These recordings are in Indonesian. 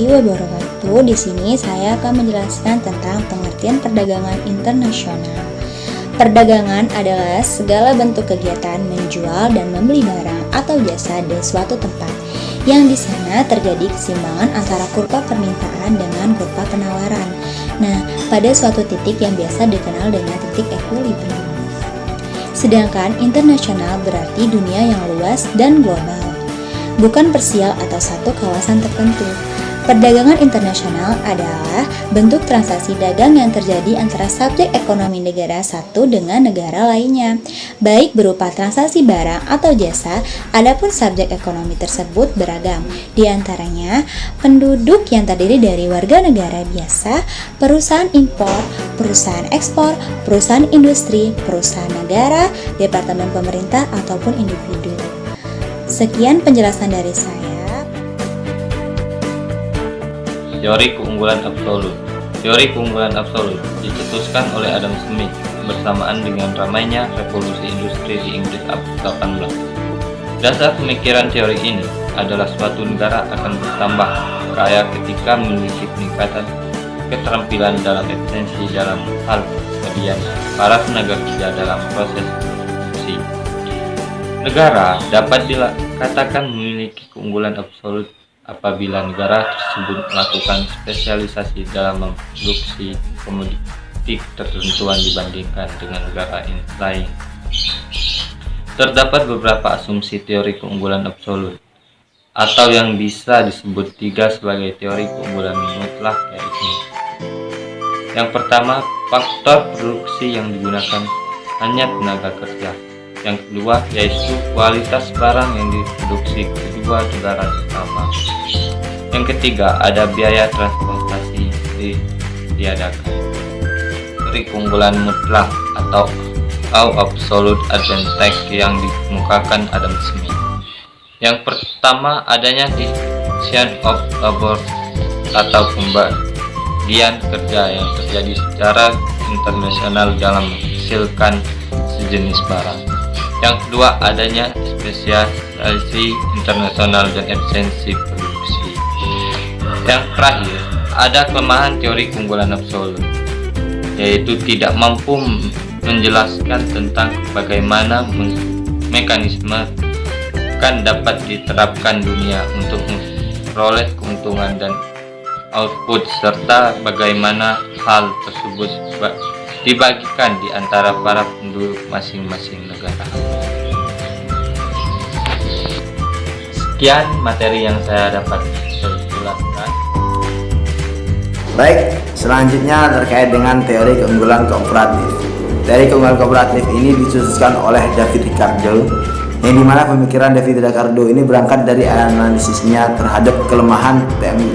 warahmatullahi wabarakatuh. Di sini saya akan menjelaskan tentang pengertian perdagangan internasional. Perdagangan adalah segala bentuk kegiatan menjual dan membeli barang atau jasa di suatu tempat, yang di sana terjadi keseimbangan antara kurva permintaan dengan kurva penawaran. Nah, pada suatu titik yang biasa dikenal dengan titik equilibrium. Sedangkan internasional berarti dunia yang luas dan global, bukan parsial atau satu kawasan tertentu. Perdagangan internasional adalah bentuk transaksi dagang yang terjadi antara subjek ekonomi negara satu dengan negara lainnya, baik berupa transaksi barang atau jasa. Adapun subjek ekonomi tersebut beragam, di antaranya penduduk yang terdiri dari warga negara biasa, perusahaan impor, perusahaan ekspor, perusahaan industri, perusahaan negara, departemen pemerintah, ataupun individu. Sekian penjelasan dari saya. Teori keunggulan absolut. Teori keunggulan absolut dicetuskan oleh Adam Smith bersamaan dengan ramainya revolusi industri di Inggris abad 18. Dasar pemikiran teori ini adalah suatu negara akan bertambah kaya ketika memiliki peningkatan keterampilan dalam efisiensi dalam hal pemberian para tenaga kerja dalam proses produksi. Negara dapat dikatakan memiliki keunggulan absolut apabila negara tersebut melakukan spesialisasi dalam memproduksi komoditi tertentu dibandingkan dengan negara lain. Terdapat beberapa asumsi teori keunggulan absolut, atau yang bisa disebut tiga sebagai teori keunggulan mutlak, yaitu: yang pertama, faktor produksi yang digunakan hanya tenaga kerja. Yang kedua, yaitu kualitas barang yang diproduksi kedua negara sama. Yang ketiga, ada biaya transportasi ditiadakan. Teori keunggulan mutlak atau absolute advantage yang dikemukakan Adam Smith. Yang pertama, adanya division of labor atau pembagian kerja yang terjadi secara internasional dalam menghasilkan sejenis barang. Yang kedua, adanya spesialisasi internasional dan efisiensi produksi. Yang terakhir, ada kelemahan teori keunggulan absolut, yaitu tidak mampu menjelaskan tentang bagaimana mekanisme kan dapat diterapkan dunia untuk memperoleh keuntungan dan output, serta bagaimana hal tersebut dibagikan di antara para penduduk masing-masing negara. Sekian materi yang saya dapat jelaskan. Baik, selanjutnya terkait dengan teori keunggulan kooperatif. Teori keunggulan kooperatif ini disususkan oleh David Ricardo, yang dimana pemikiran David Ricardo ini berangkat dari analisisnya terhadap kelemahan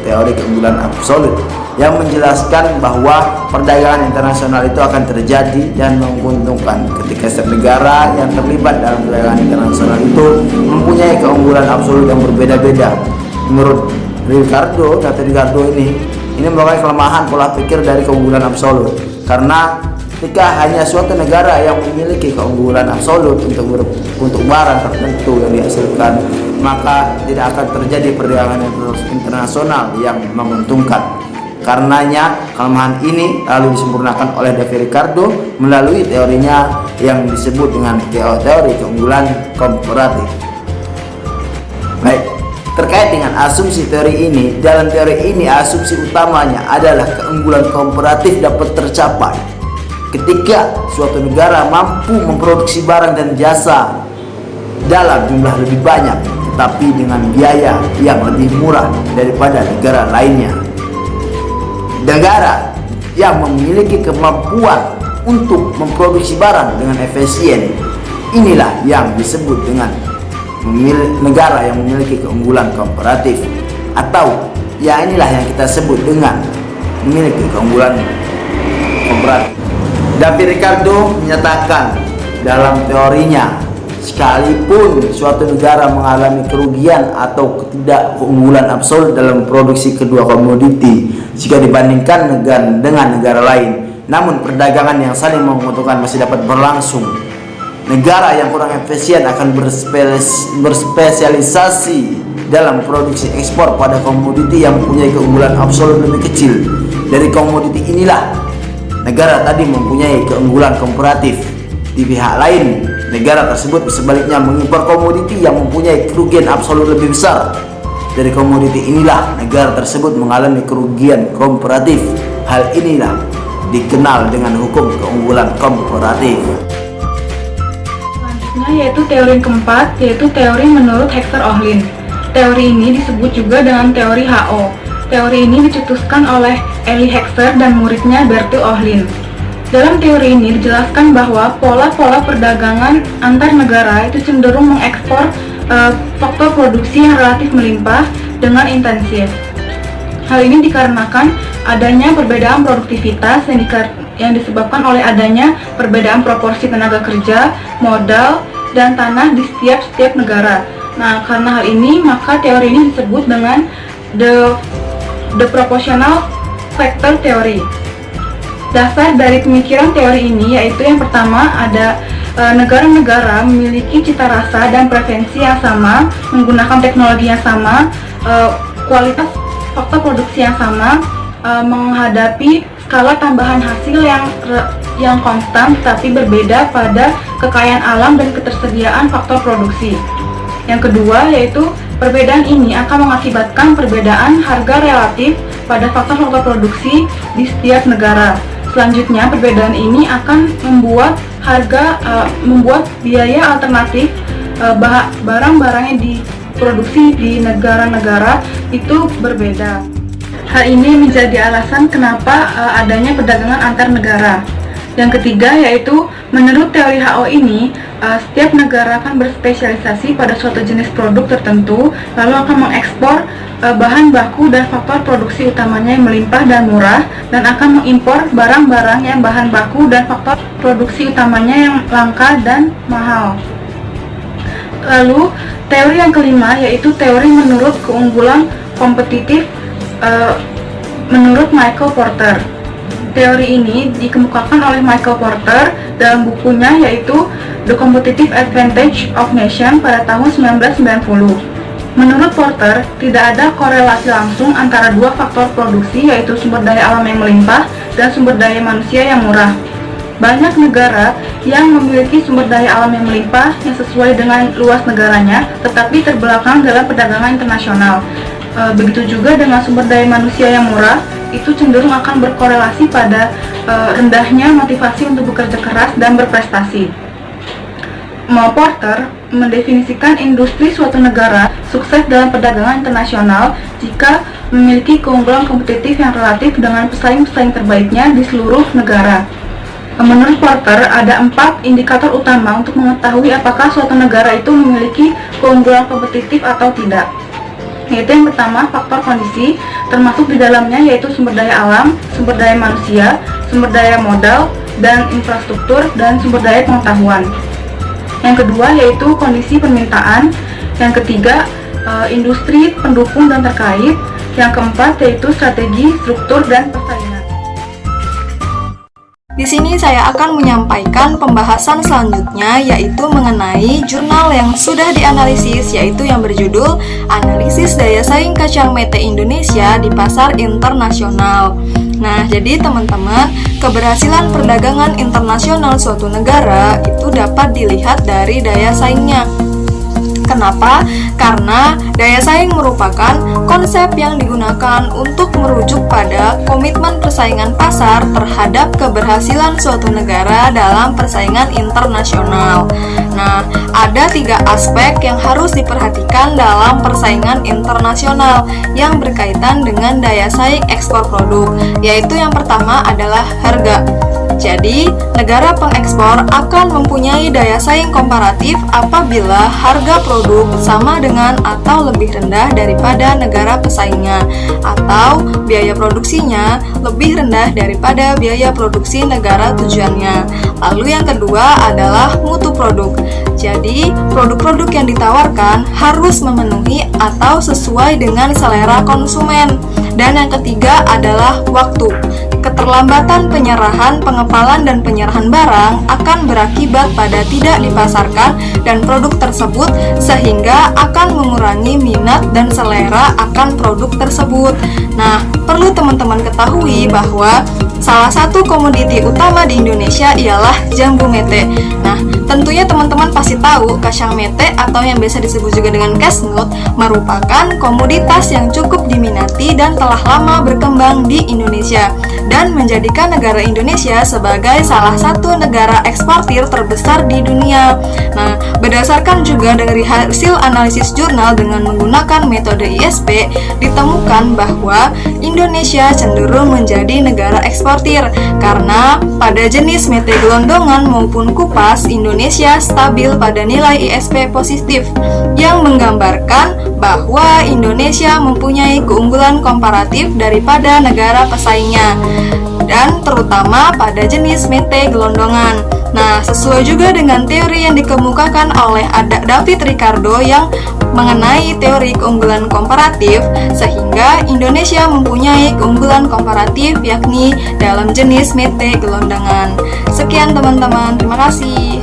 teori keunggulan absolut, yang menjelaskan bahwa perdagangan internasional itu akan terjadi dan menguntungkan ketika setiap negara yang terlibat dalam perdagangan internasional itu mempunyai keunggulan absolut yang berbeda-beda. Menurut Ricardo, ini merupakan kelemahan pola pikir dari keunggulan absolut, karena ketika hanya suatu negara yang memiliki keunggulan absolut untuk barang tertentu yang dihasilkan, maka tidak akan terjadi perdagangan internasional yang menguntungkan. Karenanya kelemahan ini lalu disempurnakan oleh David Ricardo melalui teorinya yang disebut dengan teori keunggulan komparatif. Baik, terkait dengan asumsi teori ini, dalam teori ini asumsi utamanya adalah keunggulan komparatif dapat tercapai ketika suatu negara mampu memproduksi barang dan jasa dalam jumlah lebih banyak, tetapi dengan biaya yang lebih murah daripada negara lainnya. Negara yang memiliki kemampuan untuk memproduksi barang dengan efisien, inilah yang disebut dengan negara yang memiliki keunggulan komparatif, atau ya inilah yang kita sebut dengan memiliki keunggulan komparatif. David Ricardo menyatakan dalam teorinya, sekalipun suatu negara mengalami kerugian atau ketidakunggulan absolut dalam produksi kedua komoditi jika dibandingkan dengan negara lain, namun perdagangan yang saling menguntungkan masih dapat berlangsung. Negara yang kurang efisien akan berspesialisasi dalam produksi ekspor pada komoditi yang mempunyai keunggulan absolut lebih kecil. Dari komoditi inilah negara tadi mempunyai keunggulan komparatif. Di pihak lain, negara tersebut sebaliknya mengimpor komoditi yang mempunyai kerugian absolut lebih besar. Dari komoditi inilah negara tersebut mengalami kerugian komparatif. Hal inilah dikenal dengan hukum keunggulan komparatif. Selanjutnya yaitu teori yang keempat, yaitu teori menurut Hexer-Ohlin. Teori ini disebut juga dengan teori HO. Teori ini dicetuskan oleh Eli Hexer dan muridnya Bertil Ohlin. Dalam teori ini dijelaskan bahwa pola-pola perdagangan antar negara itu cenderung mengekspor faktor produksi yang relatif melimpah dengan intensif. Hal ini dikarenakan adanya perbedaan produktivitas yang disebabkan oleh adanya perbedaan proporsi tenaga kerja, modal, dan tanah di setiap negara. Nah, karena hal ini, maka teori ini disebut dengan the proportional factor theory. Dasar dari pemikiran teori ini yaitu yang pertama ada negara-negara memiliki cita rasa dan preferensi yang sama, menggunakan teknologi yang sama, kualitas faktor produksi yang sama, menghadapi skala tambahan hasil yang konstan tetapi berbeda pada kekayaan alam dan ketersediaan faktor produksi. Yang kedua yaitu perbedaan ini akan mengakibatkan perbedaan harga relatif pada faktor-faktor produksi di setiap negara. Selanjutnya, perbedaan ini akan membuat biaya alternatif barang-barang yang diproduksi di negara-negara itu berbeda. Hal ini menjadi alasan kenapa adanya perdagangan antar negara. Yang ketiga yaitu menurut teori HO ini, setiap negara akan berspesialisasi pada suatu jenis produk tertentu, lalu akan mengekspor bahan baku dan faktor produksi utamanya yang melimpah dan murah, dan akan mengimpor barang-barang yang bahan baku dan faktor produksi utamanya yang langka dan mahal. Lalu teori yang kelima yaitu teori menurut keunggulan kompetitif menurut Michael Porter. Teori ini dikemukakan oleh Michael Porter dalam bukunya yaitu The Competitive Advantage of Nation pada tahun 1990. Menurut Porter, tidak ada korelasi langsung antara dua faktor produksi yaitu sumber daya alam yang melimpah dan sumber daya manusia yang murah. Banyak negara yang memiliki sumber daya alam yang melimpah yang sesuai dengan luas negaranya, tetapi terbelakang dalam perdagangan internasional. Begitu juga dengan sumber daya manusia yang murah, itu cenderung akan berkorelasi pada rendahnya motivasi untuk bekerja keras dan berprestasi. Porter mendefinisikan industri suatu negara sukses dalam perdagangan internasional jika memiliki keunggulan kompetitif yang relatif dengan pesaing-pesaing terbaiknya di seluruh negara. Menurut Porter, ada 4 indikator utama untuk mengetahui apakah suatu negara itu memiliki keunggulan kompetitif atau tidak. Yaitu yang pertama, faktor kondisi, termasuk di dalamnya yaitu sumber daya alam, sumber daya manusia, sumber daya modal, dan infrastruktur, dan sumber daya pengetahuan. Yang kedua yaitu kondisi permintaan. Yang ketiga, industri pendukung dan terkait. Yang keempat yaitu strategi, struktur, dan persaingan. Di sini saya akan menyampaikan pembahasan selanjutnya yaitu mengenai jurnal yang sudah dianalisis yaitu yang berjudul Analisis Daya Saing Kacang Mete Indonesia di Pasar Internasional. Nah, jadi teman-teman, keberhasilan perdagangan internasional suatu negara itu dapat dilihat dari daya saingnya. Kenapa? Karena daya saing merupakan konsep yang digunakan untuk merujuk pada komitmen persaingan pasar terhadap keberhasilan suatu negara dalam persaingan internasional. Nah, ada 3 aspek yang harus diperhatikan dalam persaingan internasional yang berkaitan dengan daya saing ekspor produk, yaitu yang pertama adalah harga. Jadi, negara pengekspor akan mempunyai daya saing komparatif apabila harga produk sama dengan atau lebih rendah daripada negara pesaingnya, atau biaya produksinya lebih rendah daripada biaya produksi negara tujuannya. Lalu yang kedua adalah mutu produk. Jadi, produk-produk yang ditawarkan harus memenuhi atau sesuai dengan selera konsumen. Dan yang ketiga adalah waktu. Keterlambatan penyerahan, pengepalan, dan penyerahan barang akan berakibat pada tidak dipasarkan dan produk tersebut sehingga akan mengurangi minat dan selera akan produk tersebut. Nah, perlu teman-teman ketahui bahwa salah satu komoditi utama di Indonesia ialah jambu mete. Nah, tentunya teman-teman pasti tahu kacang mete atau yang biasa disebut juga dengan cashew merupakan komoditas yang cukup diminati dan telah lama berkembang di Indonesia dan menjadikan negara Indonesia sebagai salah satu negara eksportir terbesar di dunia. Nah, berdasarkan juga dari hasil analisis jurnal dengan menggunakan metode ISP, ditemukan bahwa Indonesia cenderung menjadi negara eksportir karena pada jenis mete gelondongan maupun kupas, Indonesia stabil pada nilai ISP positif yang menggambarkan bahwa Indonesia mempunyai keunggulan komparatif daripada negara pesaingnya dan terutama pada jenis mete gelondongan. Nah, sesuai juga dengan teori yang dikemukakan oleh David Ricardo yang mengenai teori keunggulan komparatif, sehingga Indonesia mempunyai keunggulan komparatif yakni dalam jenis mete gelondongan. Sekian teman-teman, terima kasih.